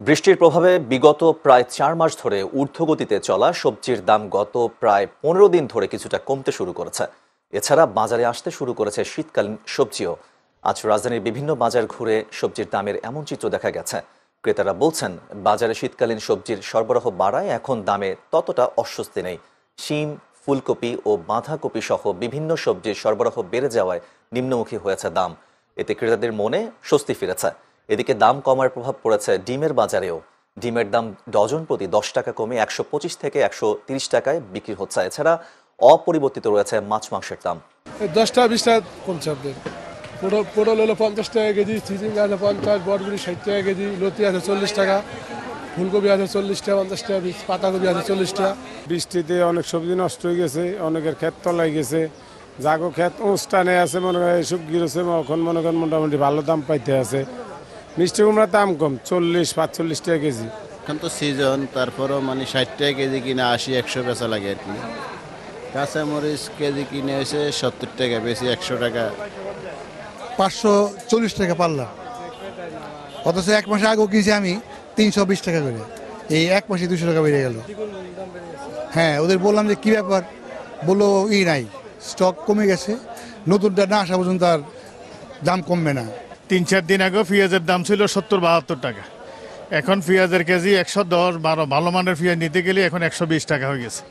বৃষ্টির প্রভাবে বিগত প্রায় ৪ মাস ধরে ঊর্ধ্বগতিতে চলা সবজির দাম গত প্রায় ১৫ দিন ধরে কিছুটা কমতে শুরু করেছে। এছাড়া বাজারে আসতে শুরু করেছে শীতকালীন সবজিও। আজ রাজধানীর বিভিন্ন বাজার ঘুরে সবজির দামের এমন চিত্র দেখা গেছে। ক্রেতারা বলছেন, বাজারে শীতকালীন সবজির সরবরাহ বাড়ায় এখন দামে ততটা অস্বস্তি নেই। শিম, ফুলকপি ও বাঁধাকপি সহ বিভিন্ন সবজির সরবরাহ বেড়ে যাওয়ায় নিম্নমুখী হয়েছে দাম। এতে ক্রেতাদের মনে স্বস্তি ফিরেছে। এদিকে দাম কমার প্রভাব পড়েছে ডিমের বাজারেও। ডিমের দাম ডজন প্রতি ১০ টাকা কমে ১২৫ থেকে ১৩০ টাকায় বিক্রি হচ্ছে। এছাড়া অপরিবর্তিত রয়েছে মাছ মাংসের দাম। ১০-২০ টাকা কমছে আপনার। পটল হলো ৫০ টাকা কেজি, চিচিঙ্গা আছে ৫০, বরবটি ৬০ টাকা কেজি, লতি আছে ৪০ টাকা, ফুলকপি আছে ৪০ টাকা ৫০ টাকা, পাতাকপি আছে ৪০ টাকা। বৃষ্টিতে অনেক সবজি নষ্ট হয়ে গেছে, অনেকের ক্ষেত তলায় গেছে, জাগো ক্ষেত অনুষ্ঠানে আছে মনে করেন এসব গিরেছে, এখন মনে করেন মোটামুটি ভালো দাম পাইতে আছে। মিষ্টি কুমড়ার দাম কম, ৪০-৪৫ টাকা কেজি। এখন তো সিজন, তারপরেও মানে ৬০ টাকা কেজি কিনে ৮০-১০০ বেচা লাগে আর কি। কাঁচামরিচ কেজি কিনে এসে ৭০ টাকা, বেশি ১০০ টাকা। ৫৪০ টাকা পাল্লা, অথচ এক মাসে আগেও কিনছি আমি ৩২০ টাকা করে। এই এক মাসে ২০০ টাকা বেড়ে গেল। হ্যাঁ, ওদের বললাম যে কী ব্যাপার, বললো নাই, স্টক কমে গেছে, নতুনটা না আসা পর্যন্ত আর দাম কমবে না। ৩-৪ দিন আগে পেঁয়াজের দাম ছিল ৭০-৭২ টাকা, এখন পেঁয়াজের কেজি ১১০-১২, ভালো মানের পেঁয়াজ নিতে গেলে এখন ১২০ টাকা হয়ে গেছে।